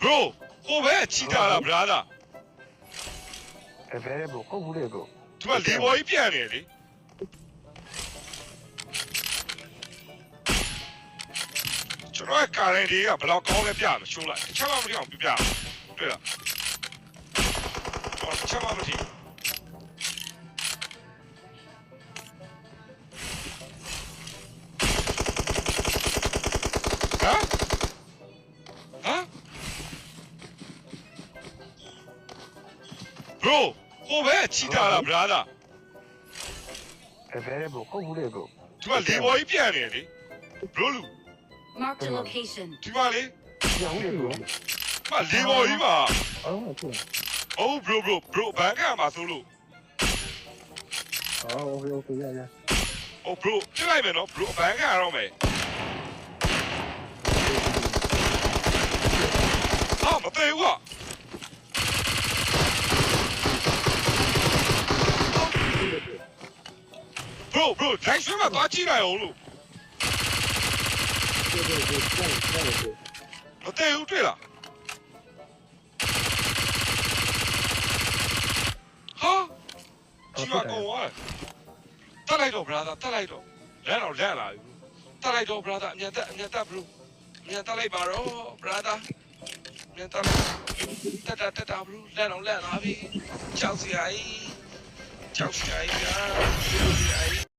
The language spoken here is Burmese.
bro ဟိုဘက်ချီတာလား brother ဘယ်ဘယ်ဟုတ်ဘူးလေ bro ဒီမှာလေဘော်ကြီးပြန်နေလေကျွန်တော်ကာရင်တွေကဘယ်တော့ကောင်းလဲပြမရှိုးလိုက်တစ်ချက်မှမသိအောင်ပြတွေ့လားတစ်ချက်မှမသိbro ဟိုဘက်ချီတာလား brother ဘယ်ဘယ်ဟုတ်ဘူးလေ bro ဒီမှာလေဘော်ကြီးပြန်နေလေ bro လူ Mark the location. ဒီမှာလေ ပြောင်းလေ bro မလေဘော်ကြီးပါ အော်ဟုတ် Oh bro ဘန်ကမှာဆိုလို့ အော်โอเคရရ Oh bro ပြလိုက်မယ်နော် bro ဘန်ကရတော့မယ်ဟာမသေးဘူးကbro တိုင်းဆွဲမှာသွားကြည့်လိုက်အောင်လို့မသေးဘူးတွေ့လားဟာဒီမှာကောင်းသွားတက်လိုက်တော့ brother တက်လိုက်တော့လမ်းတော့လန့်လာပြီတက်လိုက်တော့ brother အမြန်တက် bro အမြန်တက်လိုက်ပါတော့ brother အမြန်တက်လိုက်တက် bro လန့်တော့လန့်လာပြီကြောက်စရာကြီးဗျာ